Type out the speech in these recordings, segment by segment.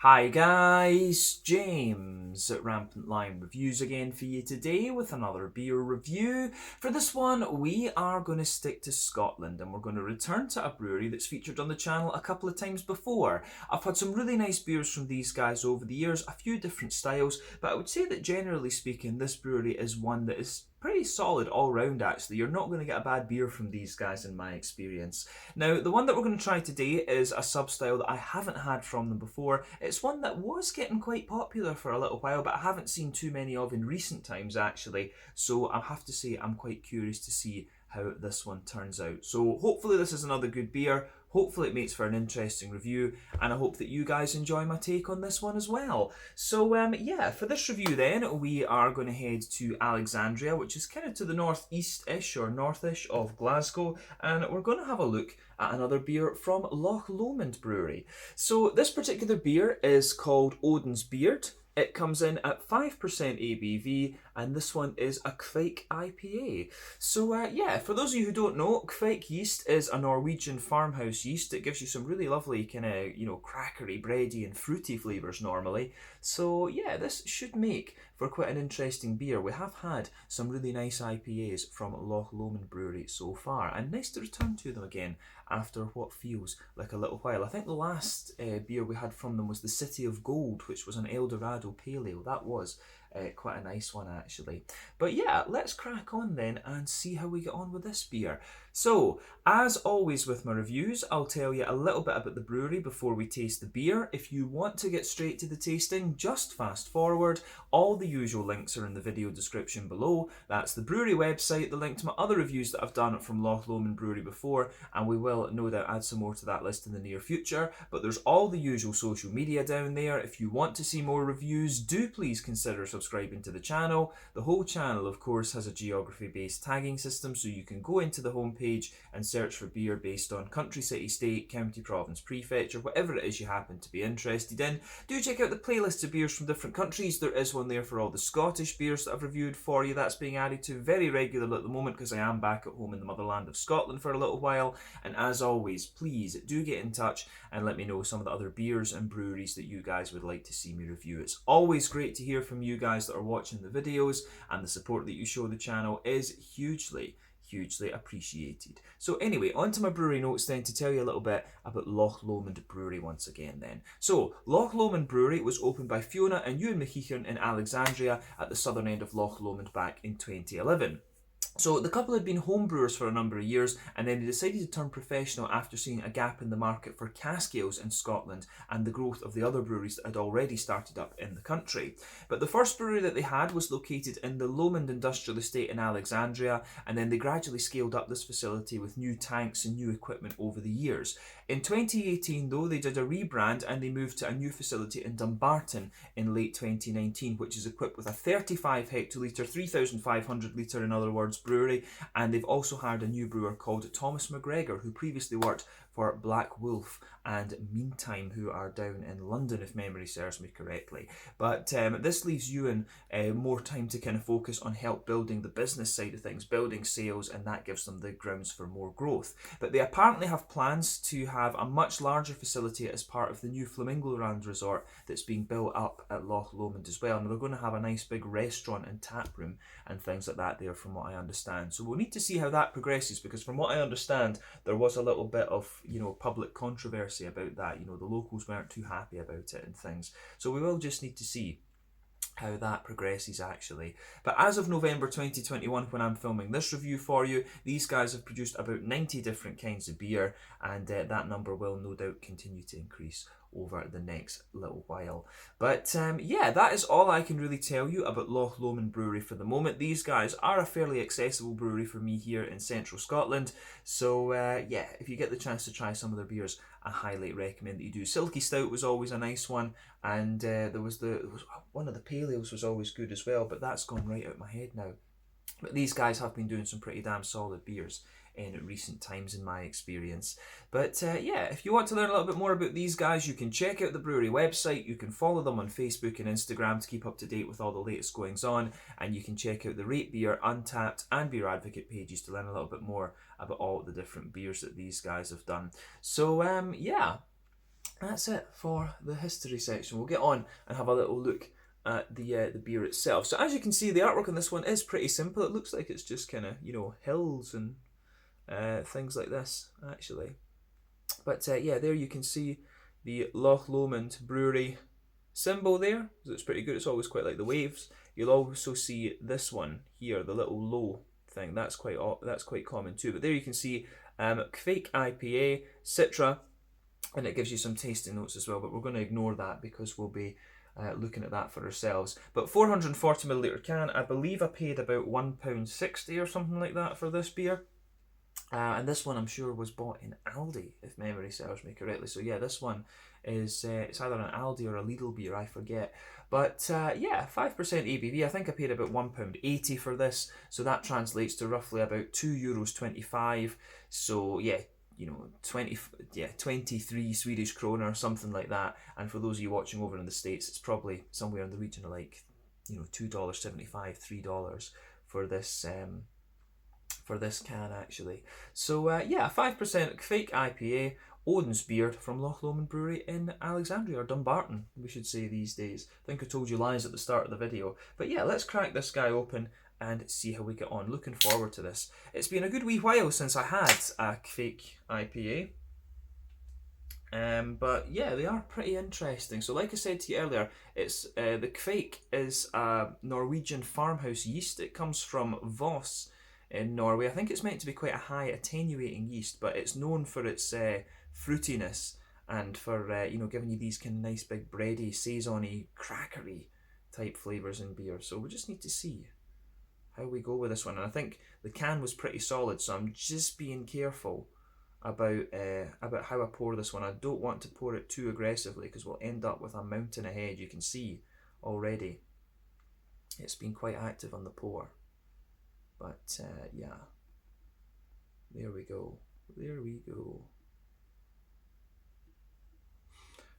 Hi guys, James at Rampant Lion Reviews again for you today with another beer review. For this one, we are going to stick to Scotland and we're going to return to a brewery that's featured on the channel a couple of times before. I've had some really nice beers from these guys over the years, a few different styles, but I would say that generally speaking, this brewery is one that is pretty solid all round actually. You're not going to get a bad beer from these guys in my experience. Now, the one that we're going to try today is a sub-style that I haven't had from them before. It's one that was getting quite popular for a little while, but I haven't seen too many of in recent times actually. So I have to say I'm quite curious to see how this one turns out. So hopefully this is another good beer. Hopefully it makes for an interesting review, and I hope that you guys enjoy my take on this one as well. So yeah, for this review then, we are going to head to Alexandria, which is kind of to the northeast-ish or northish of Glasgow, and we're going to have a look at another beer from Loch Lomond Brewery. So this particular beer is called Odin's Beard. It comes in at 5% ABV, and this one is a Kviek IPA. So yeah, for those of you who don't know, Kviek yeast is a Norwegian farmhouse yeast. It gives you some really lovely kind of, crackery, bready and fruity flavours normally. So yeah, this should make for quite an interesting beer. We have had some really nice IPAs from Loch Lomond Brewery so far, and nice to return to them again after what feels like a little while. I think the last beer we had from them was the City of Gold, which was an Eldorado Pale Ale. That was quite a nice one actually. But yeah, let's crack on then and see how we get on with this beer. So, as always with my reviews, I'll tell you a little bit about the brewery before we taste the beer. If you want to get straight to the tasting, just fast forward. All the usual links are in the video description below. That's the brewery website, the link to my other reviews that I've done from Loch Lomond Brewery before, and we will no doubt add some more to that list in the near future. But there's all the usual social media down there. If you want to see more reviews, do please consider subscribing to the channel. The whole channel, of course, has a geography-based tagging system, so you can go into the homepage and search for beer based on country, city, state, county, province, prefecture, whatever it is you happen to be interested in. Do check out the playlists of beers from different countries. There is one there for all the Scottish beers that I've reviewed for you. That's being added to very regularly at the moment because I am back at home in the motherland of Scotland for a little while. And as always, please do get in touch and let me know some of the other beers and breweries that you guys would like to see me review. It's always great to hear from you guys that are watching the videos, and the support that you show the channel is hugely appreciated. So anyway, on to my brewery notes then to tell you a little bit about Loch Lomond Brewery once again then. So, Loch Lomond Brewery was opened by Fiona and Ewan McKeechan in Alexandria at the southern end of Loch Lomond back in 2011. So the couple had been home brewers for a number of years, and then they decided to turn professional after seeing a gap in the market for cask ales in Scotland and the growth of the other breweries that had already started up in the country. But the first brewery that they had was located in the Lomond Industrial Estate in Alexandria, and then they gradually scaled up this facility with new tanks and new equipment over the years. In 2018 though, they did a rebrand and they moved to a new facility in Dumbarton in late 2019, which is equipped with a 35 hectolitre, 3,500 litre in other words, brewery, and they've also hired a new brewer called Thomas McGregor, who previously worked for Black Wolf and Meantime, who are down in London, if memory serves me correctly. But this leaves Ewan more time to kind of focus on help building the business side of things, building sales, and that gives them the grounds for more growth. But they apparently have plans to have a much larger facility as part of the new Flamingo Land resort that's being built up at Loch Lomond as well. And they're going to have a nice big restaurant and tap room and things like that there, from what I understand. So we'll need to see how that progresses, because from what I understand, there was a little bit of public controversy about that. The locals weren't too happy about it and things. So we will just need to see how that progresses actually. But as of November 2021, when I'm filming this review for you, these guys have produced about 90 different kinds of beer, and that number will no doubt continue to increase over the next little while. But yeah, that is all I can really tell you about Loch Lomond Brewery for the moment. These guys are a fairly accessible brewery for me here in central Scotland, so yeah, if you get the chance to try some of their beers, I highly recommend that you do. Silky Stout was always a nice one, and there was one of the pale ales was always good as well, but that's gone right out of my head now. But these guys have been doing some pretty damn solid beers in recent times in my experience. But yeah, if you want to learn a little bit more about these guys, you can check out the brewery website, you can follow them on Facebook and Instagram to keep up to date with all the latest goings on, and you can check out the Rate Beer, Untappd and Beer Advocate pages to learn a little bit more about all the different beers that these guys have done. So yeah, that's it for the history section. We'll get on and have a little look at the beer itself. So as you can see, the artwork on this one is pretty simple. It looks like it's just kind of, you know, hills and things like this, actually. But yeah, there you can see the Loch Lomond Brewery symbol there. So it's pretty good. It's always quite like the waves. You'll also see this one here, the little low thing. That's quite common too. But there you can see Kviek IPA, Citra, and it gives you some tasting notes as well. But we're going to ignore that because we'll be looking at that for ourselves. But 440ml can. I believe I paid about £1.60 or something like that for this beer. And this one I'm sure was bought in Aldi, if memory serves me correctly. So yeah, this one is it's either an Aldi or a Lidl beer, I forget. But yeah, 5% ABV. I think I paid about £1.80 for this, so that translates to roughly about €2.25. So yeah, you know, 23 Swedish krona or something like that. And for those of you watching over in the States, it's probably somewhere in the region of like, you know, $2.75, $3 for this. For this can actually. So yeah, 5% Kviek IPA, Odin's beer from Loch Lomond Brewery in Alexandria, or Dumbarton, we should say these days. I think I told you lies at the start of the video. But yeah, let's crack this guy open and see how we get on. Looking forward to this. It's been a good wee while since I had a Kviek IPA. But yeah, they are pretty interesting. So like I said to you earlier, it's the Kviek is a Norwegian farmhouse yeast. It comes from Voss in Norway. I think it's meant to be quite a high attenuating yeast, but it's known for its fruitiness and for you know, giving you these kind of nice big bready, saison-y, crackery type flavours in beer. So we just need to see how we go with this one. And I think the can was pretty solid, so I'm just being careful about how I pour this one. I don't want to pour it too aggressively because we'll end up with a mountain ahead. You can see already it's been quite active on the pour. But yeah, there we go. There we go.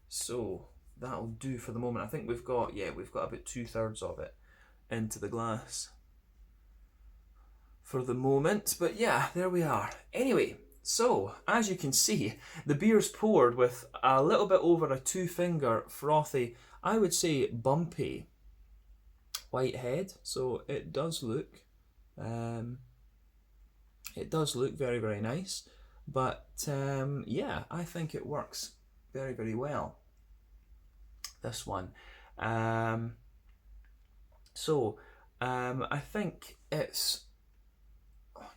So that'll do for the moment. I think we've got about 2/3 of it into the glass for the moment. But yeah, there we are. Anyway, so as you can see, the beer's poured with a little bit over a 2-finger frothy, I would say bumpy white head. So it does look very, very nice, but yeah, I think it works very, very well, this one. I think it's,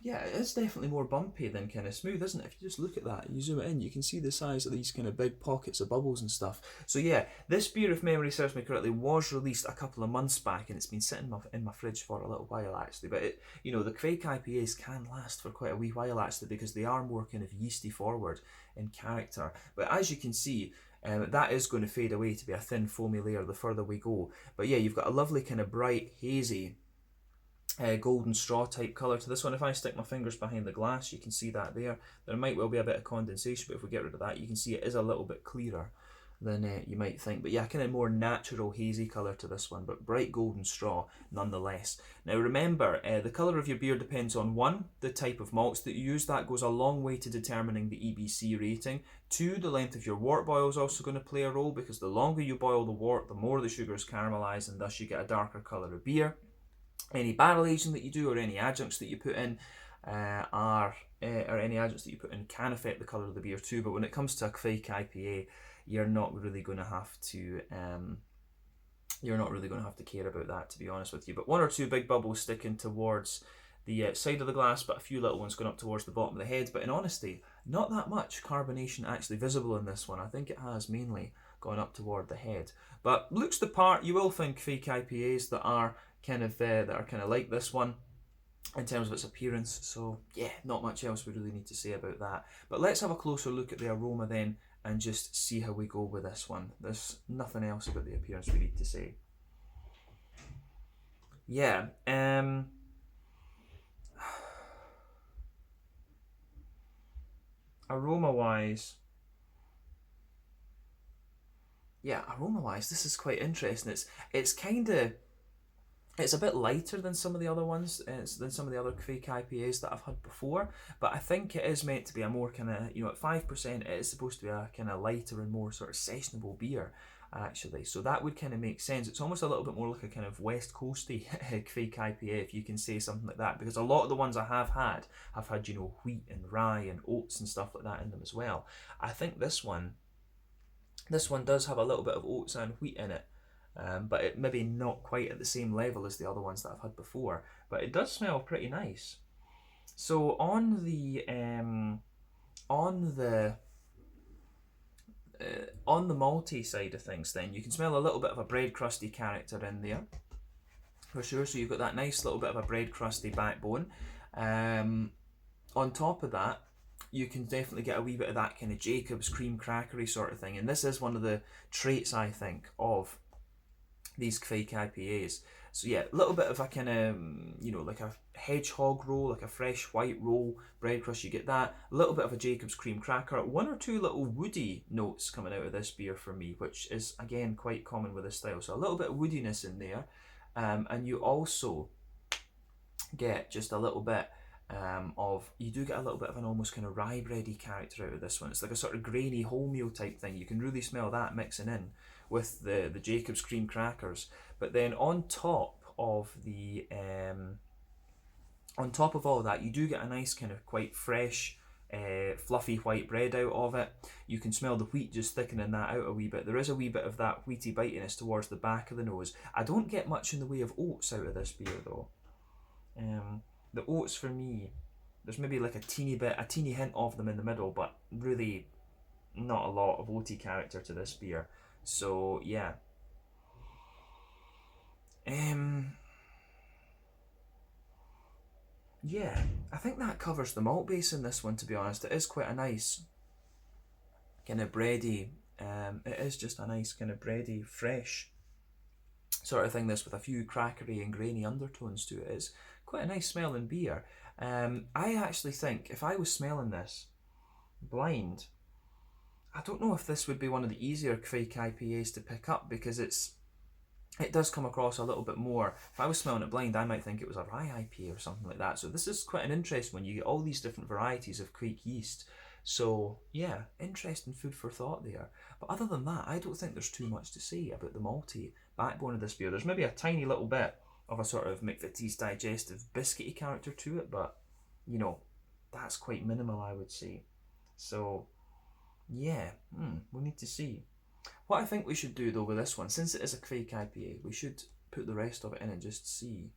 yeah, it is definitely more bumpy than kind of smooth, isn't it? If you just look at that, you zoom it in, you can see the size of these kind of big pockets of bubbles and stuff. So yeah, this beer, if memory serves me correctly, was released a couple of months back, and it's been sitting in my fridge for a little while actually. But it, you know, the Kviek IPAs can last for quite a wee while actually, because they are more kind of yeasty forward in character. But as you can see, that is going to fade away to be a thin foamy layer the further we go. But yeah, you've got a lovely kind of bright, hazy, golden straw type colour to this one. If I stick my fingers behind the glass, you can see that there. There might well be a bit of condensation, but if we get rid of that, you can see it is a little bit clearer than you might think. But yeah, kind of more natural hazy colour to this one, but bright golden straw nonetheless. Now remember, the colour of your beer depends on 1, the type of malts that you use. That goes a long way to determining the EBC rating. 2, the length of your wort boil is also going to play a role, because the longer you boil the wort, the more the sugars caramelise, and thus you get a darker colour of beer. Any barrel aging that you do, or any adjuncts that you put in, or any adjuncts that you put in, can affect the colour of the beer too. But when it comes to a Kviek IPA, you're not really going to have to care about that, to be honest with you. But 1 or 2 big bubbles sticking towards the side of the glass, but a few little ones going up towards the bottom of the head. But in honesty, not that much carbonation actually visible in this one. I think it has mainly gone up toward the head, but looks the part. You will find Kviek IPAs that are kind of like this one in terms of its appearance. So yeah, not much else we really need to say about that. But let's have a closer look at the aroma then, and just see how we go with this one. There's nothing else about the appearance we need to say. Yeah, aroma-wise, this is quite interesting. It's kind of, It's a bit lighter than some of the other ones, than some of the other Kviek IPAs that I've had before, but I think it is meant to be a more kind of, at 5%, it is supposed to be a kind of lighter and more sort of sessionable beer, actually. So that would kind of make sense. It's almost a little bit more like a kind of West Coasty Kviek IPA, if you can say something like that, because a lot of the ones I have had, wheat and rye and oats and stuff like that in them as well. I think this one does have a little bit of oats and wheat in it. But it maybe not quite at the same level as the other ones that I've had before. But it does smell pretty nice. So on the malty side of things, then you can smell a little bit of a bread crusty character in there, for sure. So you've got that nice little bit of a bread crusty backbone. On top of that, you can definitely get a wee bit of that kind of Jacob's cream crackery sort of thing. And this is one of the traits, I think, of these Kviek IPAs. So yeah, a little bit of a kind of, like a hedgehog roll, like a fresh white roll, bread crust, you get that. A little bit of a Jacob's cream cracker. One or two little woody notes coming out of this beer for me, which is, again, quite common with this style. So a little bit of woodiness in there. And you also get just a little bit you do get a little bit of an almost kind of rye bready character out of this one. It's like a sort of grainy wholemeal type thing. You can really smell that mixing in with the Jacob's cream crackers. But then on top of all that, you do get a nice kind of quite fresh, fluffy white bread out of it. You can smell the wheat just thickening that out a wee bit. There is a wee bit of that wheaty bitiness towards the back of the nose. I don't get much in the way of oats out of this beer though. The oats for me, there's maybe like a teeny hint of them in the middle, but really not a lot of oaty character to this beer. So yeah. Yeah, I think that covers the malt base in this one, to be honest. It is quite a nice kind of bready, it is just a nice kind of bready, fresh sort of thing, this, with a few crackery and grainy undertones to it. Is quite a nice smelling beer. I actually think if I was smelling this blind, I don't know if this would be one of the easier Kviek IPAs to pick up, because it does come across a little bit more. If I was smelling it blind, I might think it was a rye IPA or something like that. So this is quite an interesting one. You get all these different varieties of Kviek yeast. So yeah, interesting food for thought there. But other than that, I don't think there's too much to say about the malty backbone of this beer. There's maybe a tiny little bit of a sort of McVitie's digestive biscuity character to it, but that's quite minimal, I would say. So yeah, we'll need to see. What I think we should do though with this one, since it is a Kviek IPA, we should put the rest of it in and just see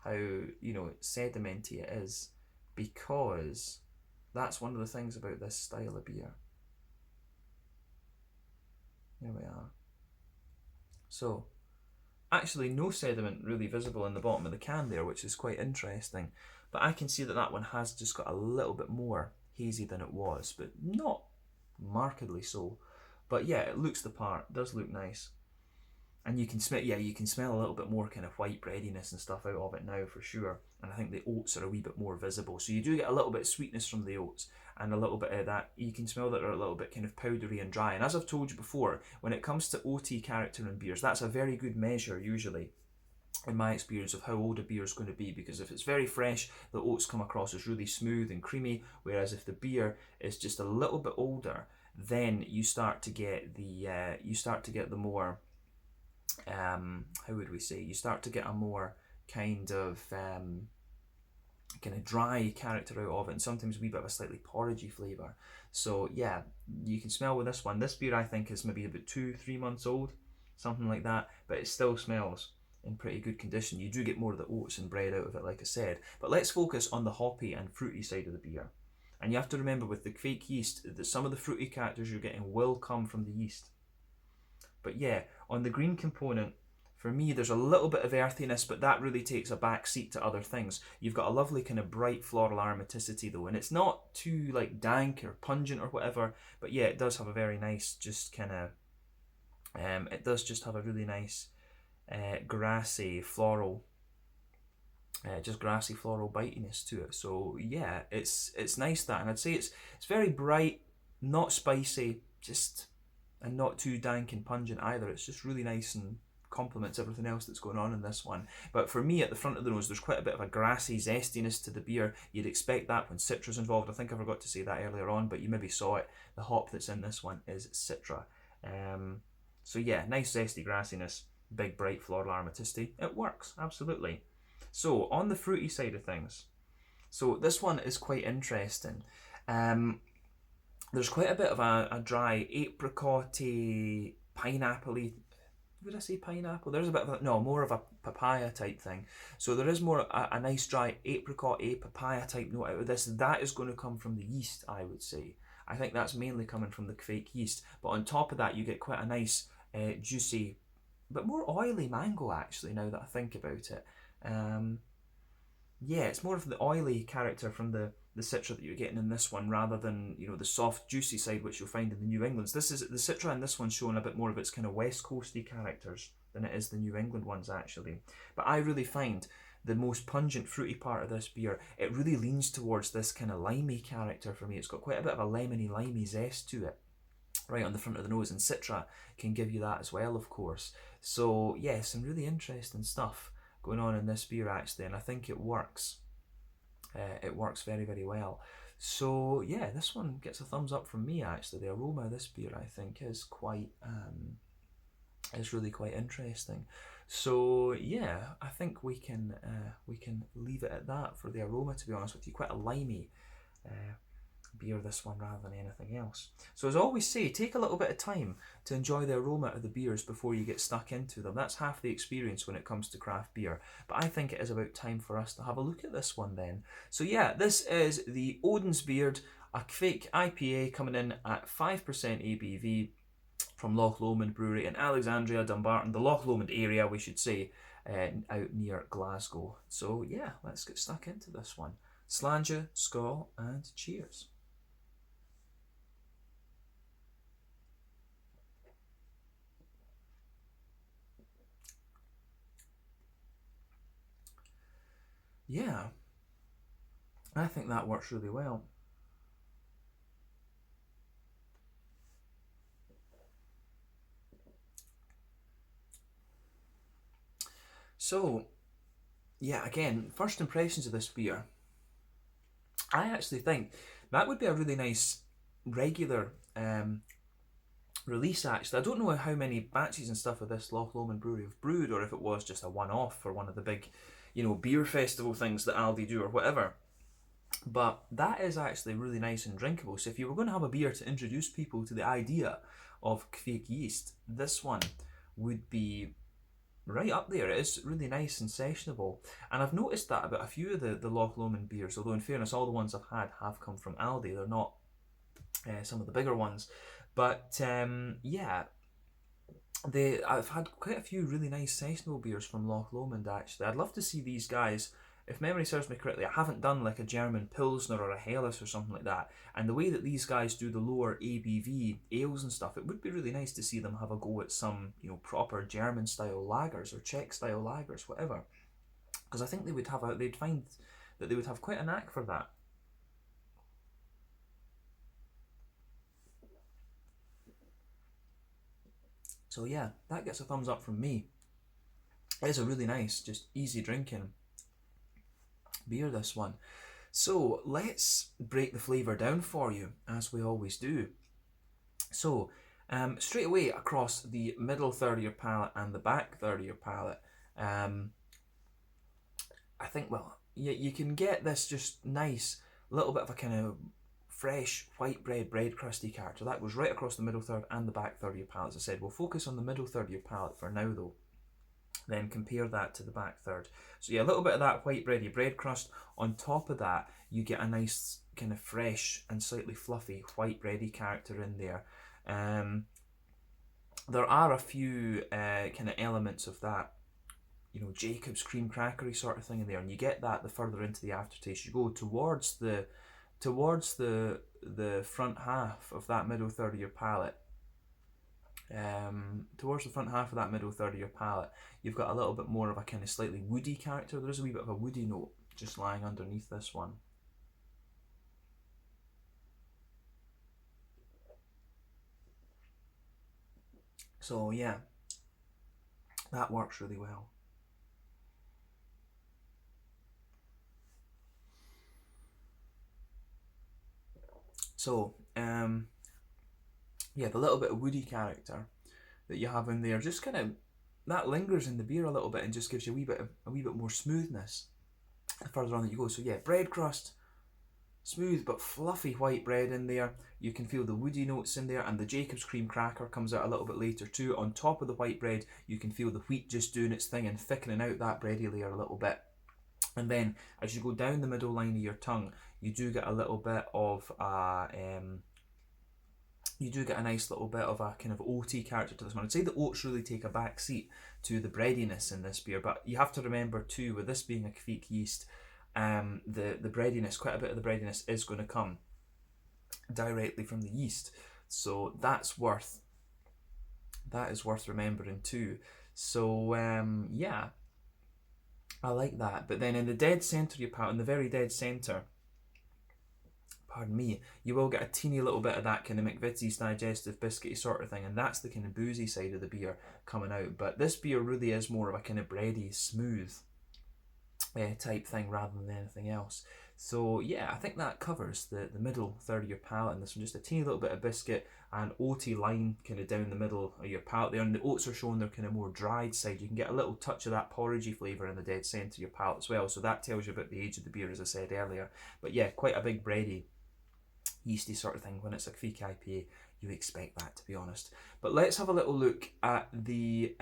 how, sedimenty it is, because that's one of the things about this style of beer. There we are. So, actually no sediment really visible in the bottom of the can there, which is quite interesting. But I can see that one has just got a little bit more hazy than it was, but not markedly so. But yeah, it looks the part, does look nice. And you can smell a little bit more kind of white breadiness and stuff out of it now, for sure. And I think the oats are a wee bit more visible. So you do get a little bit of sweetness from the oats, and a little bit of that, you can smell that they're a little bit kind of powdery and dry. And as I've told you before, when it comes to oaty character in beers, that's a very good measure usually, in my experience, of how old a beer is going to be, because if it's very fresh, the oats come across as really smooth and creamy, whereas if the beer is just a little bit older, then you start to get the more, how would we say, you start to get a more kind of dry character out of it, and sometimes a wee bit of a slightly porridgey flavour. So yeah, you can smell with this one. This beer I think is maybe about 2-3 months old, something like that, but it still smells in pretty good condition. You do get more of the oats and bread out of it, like I said. But let's focus on the hoppy and fruity side of the beer. And you have to remember with the Kviek yeast that some of the fruity characters you're getting will come from the yeast. But yeah, on the green component, for me, there's a little bit of earthiness, but that really takes a back seat to other things. You've got a lovely kind of bright floral aromaticity though, and it's not too like dank or pungent or whatever, but yeah, it does have a very nice, just kind of, it does just have a really nice grassy floral bitiness to it. So yeah, it's nice that, and I'd say it's very bright, not spicy, and not too dank and pungent either. It's just really nice and complements everything else that's going on in this one. But for me, at the front of the nose, there's quite a bit of a grassy zestiness to the beer. You'd expect that when Citra's involved. I think I forgot to say that earlier on, but you maybe saw it. The hop that's in this one is Citra. So yeah, nice zesty grassiness, big bright floral aromaticity. It works, absolutely. So on the fruity side of things, so this one is quite interesting. There's quite a bit of a dry apricot-y, pineapple-y. Would I say pineapple? There's a bit of a, no, more of a papaya type thing. So there is more a nice dry apricot-y, papaya type note out of this. That is going to come from the yeast, I would say. I think that's mainly coming from the Kviek yeast. But on top of that, you get quite a nice, juicy, but more oily mango, actually, now that I think about it. Yeah, it's more of the oily character from the Citra that you're getting in this one, rather than, you know, the soft, juicy side which you'll find in the New Englands. This is the Citra in this one showing a bit more of its kind of West Coasty characters than it is the New England ones, actually. But I really find the most pungent, fruity part of this beer, it really leans towards this kind of limey character for me. It's got quite a bit of a lemony, limey zest to it, right on the front of the nose, and Citra can give you that as well, of course. So yeah, some really interesting stuff going on in this beer, actually, and I think it works. It works very, very well. So yeah, this one gets a thumbs up from me, actually. The aroma of this beer, I think, is quite is really quite interesting. So yeah, I think we can leave it at that for the aroma, to be honest with you. Quite a limey beer, this one, rather than anything else. So as I always say, take a little bit of time to enjoy the aroma of the beers before you get stuck into them. That's half the experience when it comes to craft beer. But I think it is about time for us to have a look at this one then. So yeah, this is the Odin's Beard, a Kviek IPA coming in at 5% ABV from Loch Lomond Brewery in Alexandria, Dumbarton, the Loch Lomond area, we should say, out near Glasgow. So yeah, let's get stuck into this one. Slàinte, skål, and cheers. Yeah, I think that works really well. So, yeah, again, first impressions of this beer. I actually think that would be a really nice regular release, actually. I don't know how many batches and stuff of this Loch Lomond Brewery have brewed, or if it was just a one-off for one of the big, you know, beer festival things that Aldi do or whatever. But that is actually really nice and drinkable. So if you were going to have a beer to introduce people to the idea of Kviek yeast, this one would be right up there. It is really nice and sessionable. And I've noticed that about a few of the Loch Lomond beers, although in fairness, all the ones I've had have come from Aldi. They're not some of the bigger ones. But yeah, I've had quite a few really nice sessionable beers from Loch Lomond, actually. I'd love to see these guys. If memory serves me correctly, I haven't done like a German Pilsner or a Helles or something like that. And the way that these guys do the lower ABV ales and stuff, it would be really nice to see them have a go at some, you know, proper German style lagers or Czech style lagers, whatever. Because I think they'd find that they would have quite a knack for that. So yeah, that gets a thumbs up from me. It is a really nice, just easy drinking beer, this one. So let's break the flavour down for you, as we always do. So straight away across the middle third of your palate and the back third of your palate, I think, well, you can get this just nice little bit of a kind of fresh white bread crusty character. That goes right across the middle third and the back third of your palate. As I said, we'll focus on the middle third of your palate for now, though. Then compare that to the back third. So yeah, a little bit of that white bread crust. On top of that, you get a nice kind of fresh and slightly fluffy white bready character in there. There are a few kind of elements of that, you know, Jacob's cream crackery sort of thing in there, and you get that the further into the aftertaste you go towards the front half of that middle third of your palate. Towards the front half of that middle third of your palate, you've got a little bit more of a kind of slightly woody character. There is a wee bit of a woody note just lying underneath this one. So yeah, That works really well. So, yeah, the little bit of woody character that you have in there just kind of, that lingers in the beer a little bit and just gives you a wee bit more smoothness the further on that you go. So yeah, bread crust, smooth but fluffy white bread in there. You can feel the woody notes in there, and the Jacob's cream cracker comes out a little bit later too. On top of the white bread, you can feel the wheat just doing its thing and thickening out that bready layer a little bit. And then as you go down the middle line of your tongue, you do get a little bit of you do get a nice little bit of a kind of oaty character to this one. I'd say the oats really take a back seat to the breadiness in this beer, but you have to remember too, with this being a Kviek yeast, the breadiness, quite a bit of the breadiness is going to come directly from the yeast. So that is worth remembering too. So yeah, I like that. But then in the dead centre of your palate, in the very dead centre, pardon me, you will get a teeny little bit of that kind of McVitie's digestive biscuity sort of thing, and that's the kind of boozy side of the beer coming out. But this beer really is more of a kind of bready, smooth type thing rather than anything else. So yeah, I think that covers the middle third of your palate, and this one just a teeny little bit of biscuit and oaty line kind of down the middle of your palate there, and the oats are showing their kind of more dried side. You can get a little touch of that porridgey flavour in the dead centre of your palate as well, so that tells you about the age of the beer, as I said earlier. But yeah, quite a big bready, yeasty sort of thing. When it's a Kviek IPA, you expect that, to be honest. But let's have a little look at the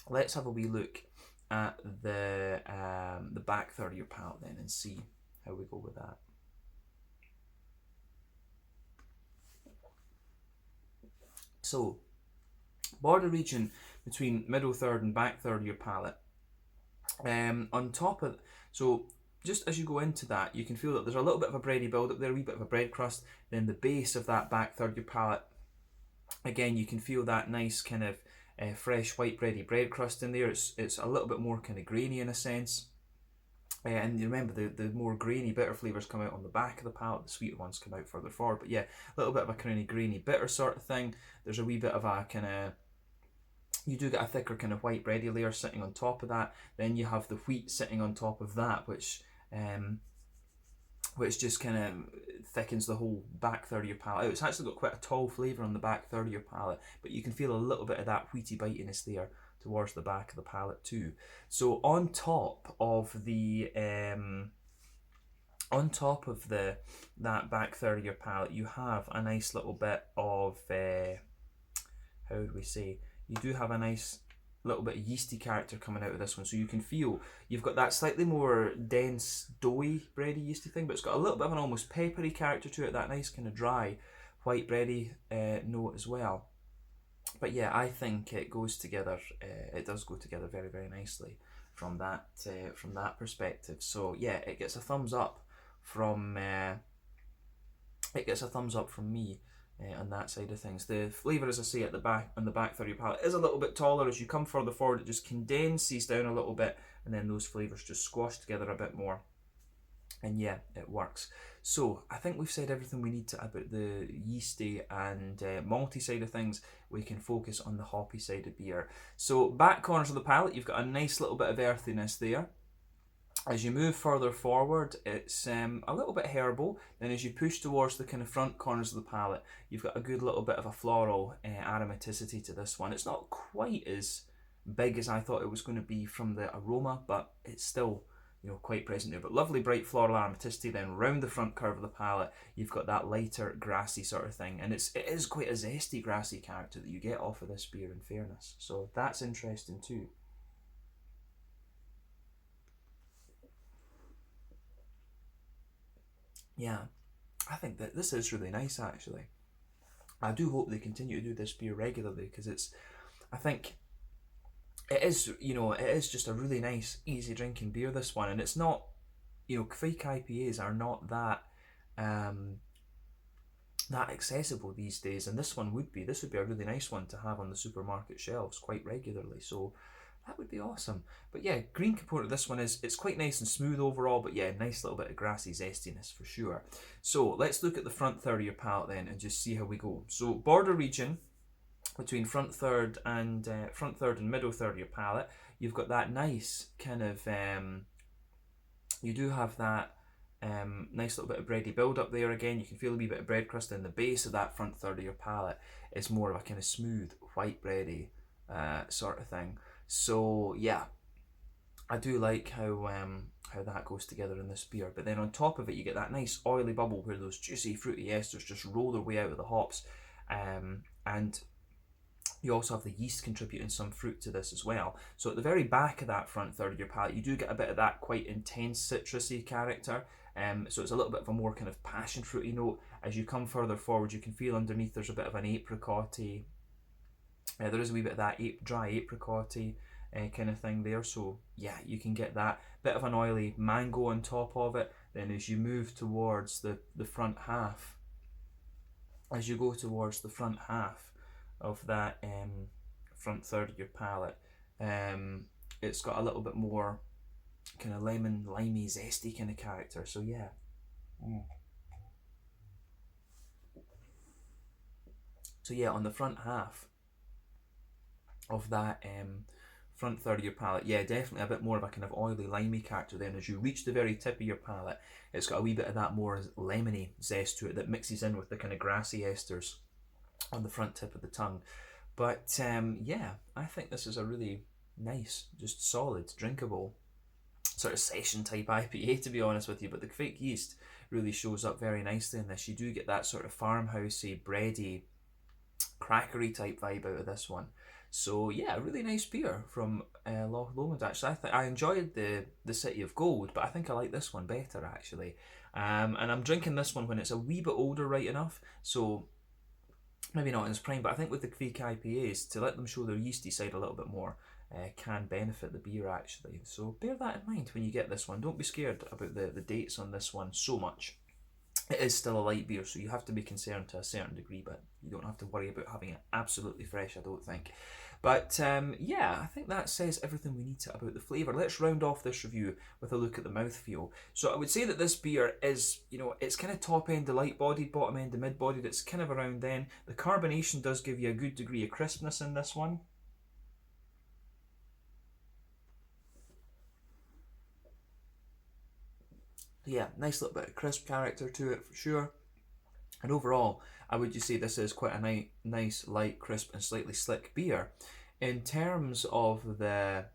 let's have a wee look at the back third of your palate then and see how we go with that. So, border region between middle third and back third of your palate. On top of, so just as you go into that, you can feel that there's a little bit of a bready build up there, a wee bit of a bread crust. Then the base of that back third of your palate, again, you can feel that nice kind of fresh white bready bread crust in there. It's a little bit more kind of grainy in a sense. And you remember the more grainy bitter flavours come out on the back of the palate, the sweeter ones come out further forward. But yeah, a little bit of a kind of grainy bitter sort of thing. There's a wee bit of a kind of, you do get a thicker kind of white bready layer sitting on top of that. Then you have the wheat sitting on top of that, which just kind of thickens the whole back third of your palate out. It's actually got quite a tall flavour on the back third of your palate, but you can feel a little bit of that wheaty bitiness there towards the back of the palate too. So on top of the that back third of your palate, you have a nice little bit of how would we say? You do have a nice little bit of yeasty character coming out of this one, so you can feel you've got that slightly more dense, doughy, bready, yeasty thing, but it's got a little bit of an almost peppery character to it, that nice kind of dry, white bready note as well. But yeah, I think it goes together. It does go together very, very nicely from that perspective. So yeah, it gets a thumbs up from me on that side of things. The flavour, as I say, at the back on the back third of your palate is a little bit taller. As you come further forward, it just condenses down a little bit, and then those flavours just squash together a bit more. And yeah, it works. So I think we've said everything we need to about the yeasty and malty side of things. We can focus on the hoppy side of beer. So back corners of the palate, you've got a nice little bit of earthiness there. As you move further forward, it's a little bit herbal. Then as you push towards the kind of front corners of the palate, you've got a good little bit of a floral aromaticity to this one. It's not quite as big as I thought it was going to be from the aroma, but it's still, you know, quite present there. But lovely bright floral aromaticity. Then round the front curve of the palate, you've got that lighter grassy sort of thing, and it is quite a zesty grassy character that you get off of this beer, in fairness. So that's interesting too. Yeah, I think that this is really nice actually. I do hope they continue to do this beer regularly, because I think it is, you know, it is just a really nice, easy drinking beer, this one. And it's not, you know, Kviek IPAs are not that that accessible these days, and this would be a really nice one to have on the supermarket shelves quite regularly. So that would be awesome. But yeah, green component of this one it's quite nice and smooth overall, but yeah, nice little bit of grassy zestiness for sure. So let's look at the front third of your palate then and just see how we go. So border region between front third and middle third of your palate, you've got that nice kind of you do have that nice little bit of bready build up there. Again, you can feel a wee bit of bread crust in the base of that front third of your palate. It's more of a kind of smooth white bready sort of thing. So yeah, I do like how that goes together in this beer. But then on top of it, you get that nice oily bubble where those juicy fruity esters just roll their way out of the hops, and you also have the yeast contributing some fruit to this as well. So at the very back of that front third of your palate, you do get a bit of that quite intense citrusy character. So it's a little bit of a more kind of passion fruity note. As you come further forward, you can feel underneath there's a bit of an apricot-y. There is a wee bit of that dry apricot-y kind of thing there. So yeah, you can get that bit of an oily mango on top of it. Then as you move towards the front half, as you go towards the front half of that front third of your palate, it's got a little bit more kind of lemon, limey, zesty kind of character. So yeah. So yeah, on the front half of that front third of your palate, yeah, definitely a bit more of a kind of oily, limey character. Then as you reach the very tip of your palate, it's got a wee bit of that more lemony zest to it that mixes in with the kind of grassy esters on the front tip of the tongue. But yeah, I think this is a really nice, just solid, drinkable sort of session type IPA, to be honest with you. But the Kviek yeast really shows up very nicely in this. You do get that sort of farmhousey, bready, crackery type vibe out of this one. So yeah, really nice beer from Loch Lomond. Actually, I enjoyed the City of Gold, but I think I like this one better actually. And I'm drinking this one when it's a wee bit older, right enough. So maybe not in its prime, but I think with the Kviek IPAs, to let them show their yeasty side a little bit more can benefit the beer actually. So bear that in mind when you get this one. Don't be scared about the dates on this one so much. It is still a light beer, so you have to be concerned to a certain degree, but you don't have to worry about having it absolutely fresh, I don't think. But yeah, I think that says everything we need to about the flavour. Let's round off this review with a look at the mouthfeel. So I would say that this beer is, it's kind of top end to light bodied, bottom end to mid bodied. It's kind of around then. The carbonation does give you a good degree of crispness in this one. Yeah, nice little bit of crisp character to it for sure. And overall, I would just say this is quite a nice, light, crisp, and slightly slick beer. In terms of the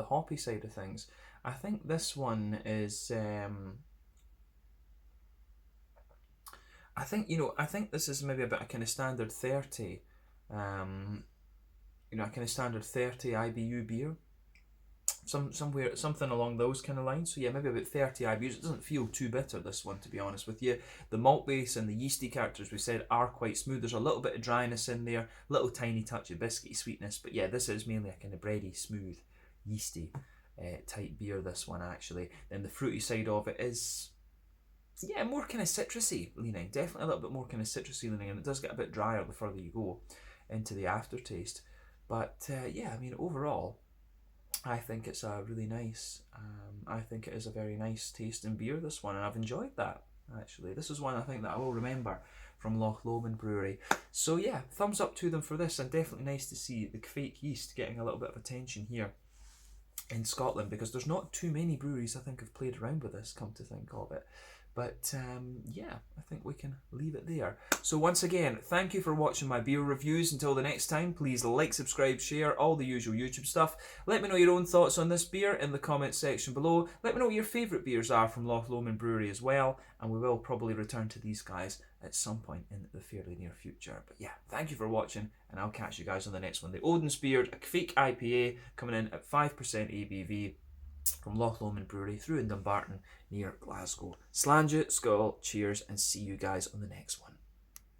hoppy side of things, I think this one is. I think this is maybe about a kind of standard 30. A kind of standard 30 IBU beer. Something along those kind of lines. So yeah, maybe about 30 IBUs. It doesn't feel too bitter, this one, to be honest with you. The malt base and the yeasty characters we said are quite smooth. There's a little bit of dryness in there, little tiny touch of biscuity sweetness, but yeah, this is mainly a kind of bready, smooth, yeasty type beer, this one actually. Then the fruity side of it is, yeah, more kind of citrusy leaning. Definitely a little bit more kind of citrusy leaning, and it does get a bit drier the further you go into the aftertaste. But yeah, I mean, overall, I think it's a really nice, I think it is a very nice tasting beer, this one, and I've enjoyed that, actually. This is one I think that I will remember from Loch Lomond Brewery. So yeah, thumbs up to them for this, and definitely nice to see the Kviek yeast getting a little bit of attention here in Scotland, because there's not too many breweries I think have played around with this, come to think of it. But yeah, I think we can leave it there. So once again, thank you for watching my beer reviews. Until the next time, please like, subscribe, share, all the usual YouTube stuff. Let me know your own thoughts on this beer in the comments section below. Let me know what your favourite beers are from Loch Lomond Brewery as well. And we will probably return to these guys at some point in the fairly near future. But yeah, thank you for watching, and I'll catch you guys on the next one. The Odin Speared, a Kviek IPA, coming in at 5% ABV. From Loch Lomond Brewery through in Dumbarton near Glasgow. Slange, skull, cheers, and see you guys on the next one.